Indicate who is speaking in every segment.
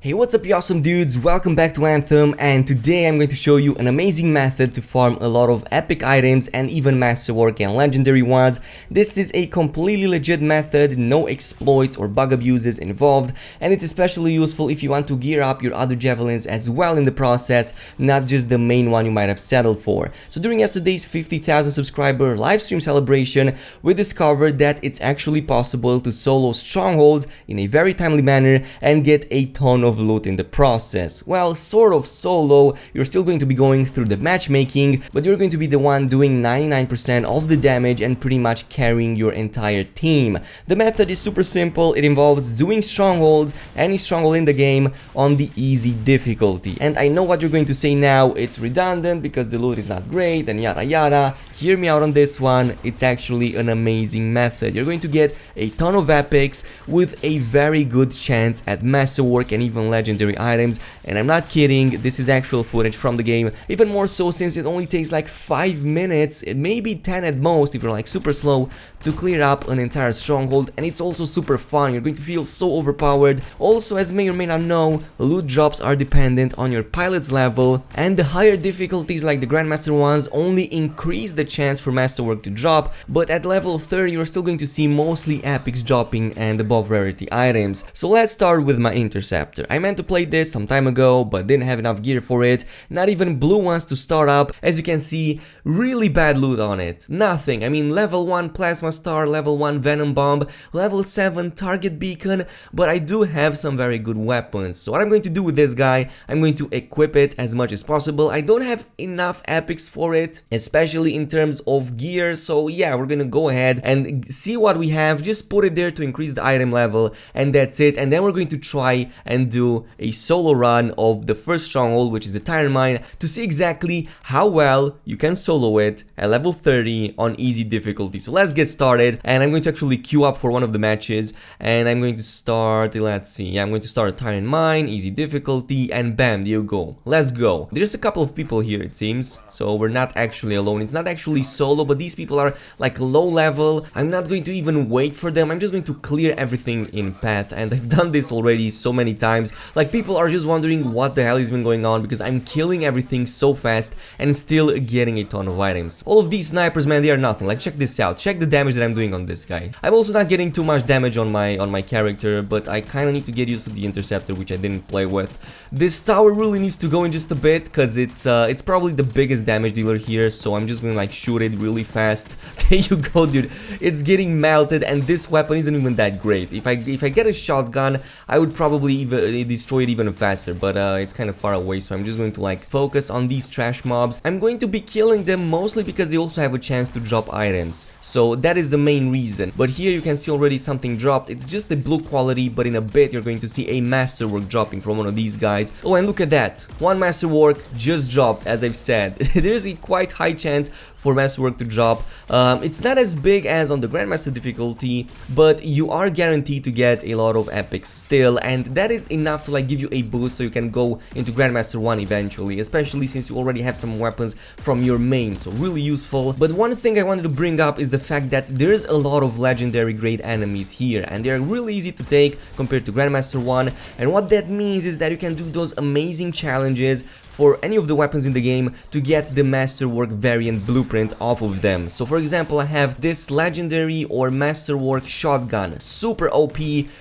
Speaker 1: Hey, what's up you awesome dudes, welcome back to Anthem, and today I'm going to show you an amazing method to farm a lot of epic items and even masterwork and legendary ones. This is a completely legit method, no exploits or bug abuses involved, and it's especially useful if you want to gear up your other javelins as well in the process, not just the main one you might have settled for. So during yesterday's 50,000 subscriber livestream celebration, we discovered that it's actually possible to solo strongholds in a very timely manner and get a ton of loot in the process. Well, sort of solo, you're still going to be going through the matchmaking, but you're going to be the one doing 99% of the damage and pretty much carrying your entire team. The method is super simple, it involves doing strongholds, any stronghold in the game, on the easy difficulty. And I know what you're going to say now, it's redundant because the loot is not great and yada yada. Hear me out on this one, it's actually an amazing method. You're going to get a ton of epics with a very good chance at masterwork and even legendary items, and I'm not kidding, this is actual footage from the game, even more so since it only takes like 5 minutes, it may be 10 at most if you're like super slow, to clear up an entire stronghold, and it's also super fun. You're going to feel so overpowered. Also, as may or may not know, loot drops are dependent on your pilot's level, and the higher difficulties like the Grandmaster ones only increase the chance for masterwork to drop, but at level 30 you're still going to see mostly epics dropping and above rarity items. So let's start with my interceptor. I meant to play this some time ago, but didn't have enough gear for it, not even blue ones to start up. As you can see, really bad loot on it, nothing. I mean, level 1 plasma star, level 1 venom bomb, level 7 target beacon, but I do have some very good weapons. So what I'm going to do with this guy, I'm going to equip it as much as possible. I don't have enough epics for it, especially in terms of gear, so yeah, we're gonna go ahead and see what we have, just put it there to increase the item level, and that's it. And then we're going to try and do a solo run of the first stronghold, which is the Tyrant Mine, to see exactly how well you can solo it at level 30 on easy difficulty. So let's get started, and I'm going to actually queue up for one of the matches, and I'm going to start, let's see, yeah, I'm going to start a Tyrant Mine, easy difficulty, and bam, there you go, let's go. There's a couple of people here it seems, so we're not actually alone, it's not actually solo, but these people are like low level. I'm not going to even wait for them, I'm just going to clear everything in path, and I've done this already so many times. Like, people are just wondering what the hell is been going on because I'm killing everything so fast and still getting a ton of items. All of these snipers, man, they are nothing. Like, check this out, check the damage that I'm doing on this guy. I'm also not getting too much damage on my character, but I kind of need to get used to the interceptor, which I didn't play with. This tower really needs to go in just a bit because it's probably the biggest damage dealer here, so I'm just gonna like shoot it really fast. There you go, dude, it's getting melted, and this weapon isn't even that great. If I get a shotgun, I would probably even destroy it even faster, but it's kind of far away, so I'm just going to like focus on these trash mobs. I'm going to be killing them mostly because they also have a chance to drop items, so that is the main reason. But here you can see already something dropped. It's just the blue quality, but in a bit you're going to see a masterwork dropping from one of these guys. Oh, and look at that, one masterwork just dropped. As I've said, there's a quite high chance for masterwork to drop. It's not as big as on the Grandmaster difficulty, but you are guaranteed to get a lot of epics still, and that is enough to like give you a boost so you can go into Grandmaster 1 eventually, especially since you already have some weapons from your main, so really useful. But one thing I wanted to bring up is the fact that there's a lot of legendary grade enemies here, and they're really easy to take compared to Grandmaster 1, and what that means is that you can do those amazing challenges for any of the weapons in the game to get the masterwork variant blueprint off of them. So for example, I have this legendary or masterwork shotgun, super OP,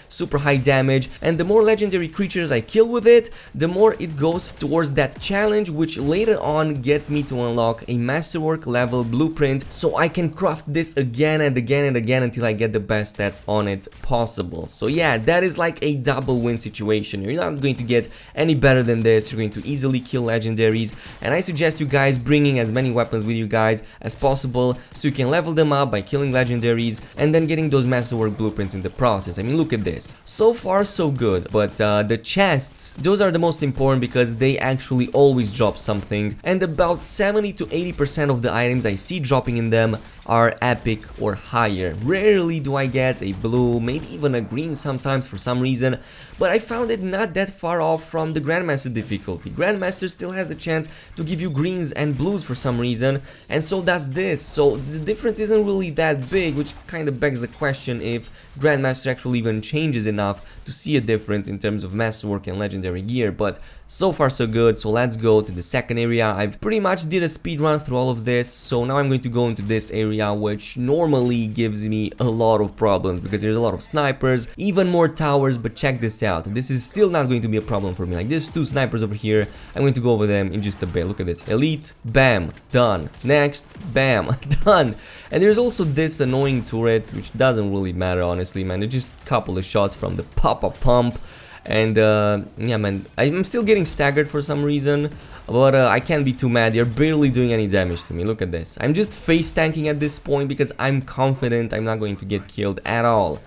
Speaker 1: super high damage, and the more legendary creatures I kill with it, the more it goes towards that challenge, which later on gets me to unlock a masterwork level blueprint, so I can craft this again and again and again until I get the best stats on it possible. So yeah, that is like a double win situation. You're not going to get any better than this. You're going to easily kill legendaries, and I suggest you guys bringing as many weapons with you guys as possible so you can level them up by killing legendaries and then getting those masterwork blueprints in the process. I mean, look at this, so far so good, but the chests, those are the most important because they actually always drop something, and about 70 to 80% of the items I see dropping in them are epic or higher. Rarely do I get a blue, maybe even a green sometimes for some reason, but I found it not that far off from the Grandmaster difficulty. Grandmaster still has the chance to give you greens and blues for some reason, and so does this. So the difference isn't really that big, which kind of begs the question if Grandmaster actually even changes enough to see a difference in terms of Masterwork and Legendary gear. But so far so good, so let's go to the second area. I've pretty much did a speed run through all of this, so now I'm going to go into this area, which normally gives me a lot of problems because there's a lot of snipers, even more towers. But check this out, this is still not going to be a problem for me. Like, there's two snipers over here, I'm going to go over them in just a bit. Look at this, elite, bam, done. Next, bam, done. And there's also this annoying turret, which doesn't really matter honestly, man. It's just a couple of shots from the pop-up pump. And yeah, man, I'm still getting staggered for some reason, but I can't be too mad. They're barely doing any damage to me. Look at this. I'm just face tanking at this point because I'm confident I'm not going to get killed at all.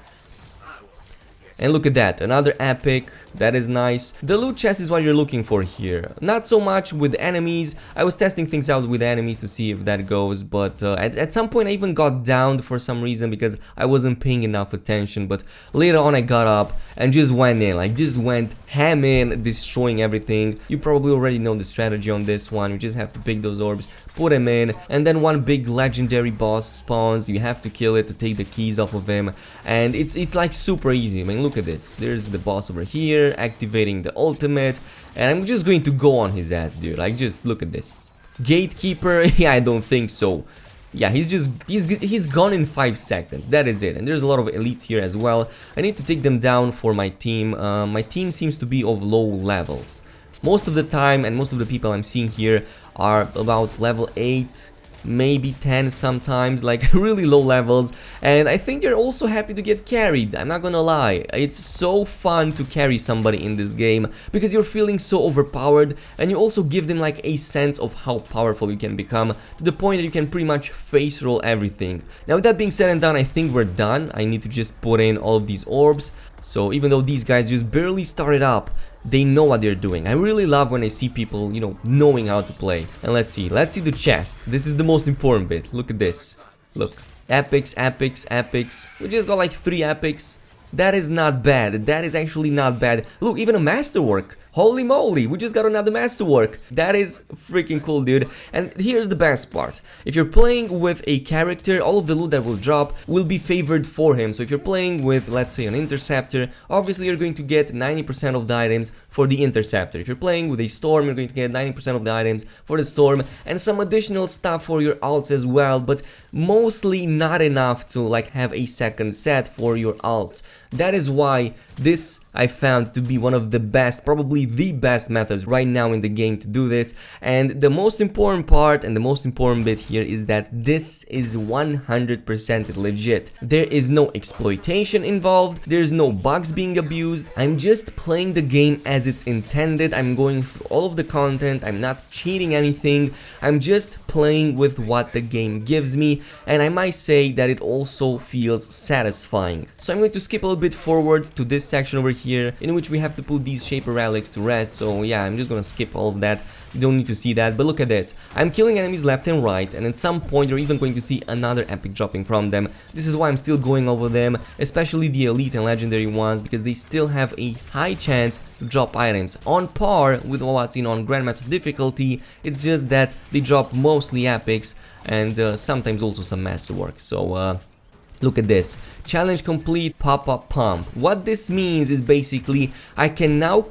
Speaker 1: And look at that, another epic, that is nice. The loot chest is what you're looking for here. Not so much with enemies. I was testing things out with enemies to see if that goes, but at some point I even got downed for some reason because I wasn't paying enough attention. But later on I got up and just went in, like just went ham in, destroying everything. You probably already know the strategy on this one. You just have to pick those orbs, put them in, and then one big legendary boss spawns. You have to kill it to take the keys off of him, and it's like super easy. I mean, look at this. There's the boss over here activating the ultimate, and I'm just going to go on his ass, dude. Like, just look at this. Gatekeeper, yeah, I don't think so. Yeah, he's gone in 5 seconds. That is it. And there's a lot of elites here as well. I need to take them down for my team. My team seems to be of low levels most of the time, and most of the people I'm seeing here are about level 8, maybe 10 sometimes, like really low levels. And I think they're also happy to get carried, I'm not gonna lie. It's so fun to carry somebody in this game because you're feeling so overpowered, and you also give them like a sense of how powerful you can become, to the point that you can pretty much face roll everything. Now with that being said and done, I think we're done. I need to just put in all of these orbs. So even though these guys just barely started up, they know what they're doing. I really love when I see people, you know, knowing how to play. And let's see the chest. This is the most important bit. Look at this. Look, epics, epics, epics. We just got like 3 epics. That is not bad. That is actually not bad. Look, even a masterwork. Holy moly, we just got another masterwork. That is freaking cool, dude. And here's the best part. If you're playing with a character, all of the loot that will drop will be favored for him. So if you're playing with, let's say, an interceptor, obviously you're going to get 90% of the items for the interceptor. If you're playing with a storm, you're going to get 90% of the items for the storm, and some additional stuff for your alts as well, but mostly not enough to like have a second set for your alts. That is why this I found to be one of the best, probably the best methods right now in the game to do this. And the most important part and the most important bit here is that this is 100% legit. There is no exploitation involved, there's no bugs being abused. I'm just playing the game as it's intended. I'm going through all of the content, I'm not cheating anything, I'm just playing with what the game gives me, and I might say that it also feels satisfying. So I'm going to skip a little bit forward to this section over here, in which we have to put these Shaper relics to rest. So yeah, I'm just gonna skip all of that. You don't need to see that, but look at this. I'm killing enemies left and right, and at some point you're even going to see another epic dropping from them. This is why I'm still going over them, especially the elite and legendary ones, because they still have a high chance to drop items on par with what's on Grandmaster difficulty. It's just that they drop mostly epics and sometimes also some masterwork. So look at this. Challenge complete, pop-up pump. What this means is basically I can now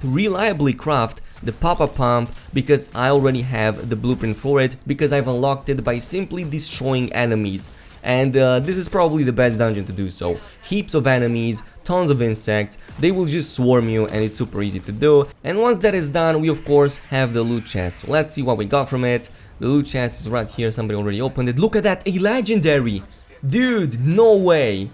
Speaker 1: reliably craft the pop-up pump because I already have the blueprint for it, because I've unlocked it by simply destroying enemies. And this is probably the best dungeon to do so. Heaps of enemies, tons of insects, they will just swarm you, and it's super easy to do. And once that is done, we of course have the loot chest. So let's see what we got from it. The loot chest is right here, somebody already opened it. Look at that, a legendary! Dude, no way.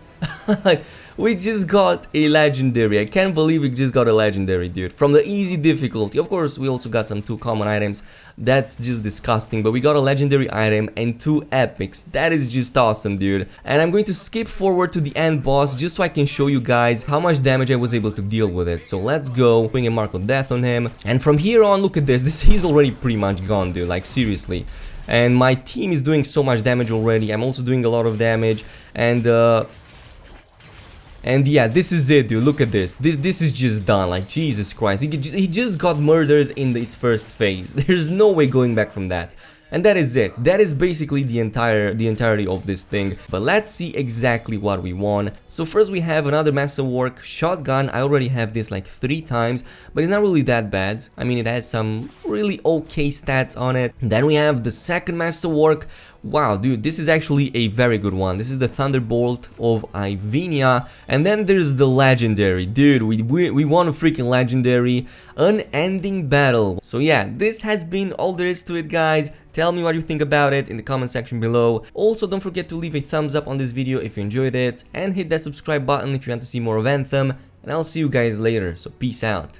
Speaker 1: We just got a legendary. I can't believe we just got a legendary, dude. From the easy difficulty. Of course, we also got some 2 common items. That's just disgusting. But we got a legendary item and 2 epics. That is just awesome, dude. And I'm going to skip forward to the end boss just so I can show you guys how much damage I was able to deal with it. So let's go. Putting a mark of death on him. And from here on, look at this. He's already pretty much gone, dude. Like, seriously. and my team is doing so much damage already. I'm also doing a lot of damage, and yeah, this is it, dude. Look at this. This is just done. Like, Jesus Christ, he just got murdered in its first phase. There's no way going back from that. And that is it. That is basically the entirety of this thing. But let's see exactly what we won. So first we have another Masterwork shotgun. I already have this like 3 times, but it's not really that bad. I mean, it has some really okay stats on it. Then we have the second Masterwork. Wow, dude, this is actually a very good one. This is the Thunderbolt of Ivenia. And then there's the legendary. Dude, we won a freaking legendary. Unending Battle. So yeah, this has been all there is to it, guys. Tell me what you think about it in the comment section below. Also, don't forget to leave a thumbs up on this video if you enjoyed it, and hit that subscribe button if you want to see more of Anthem. And I'll see you guys later, so peace out.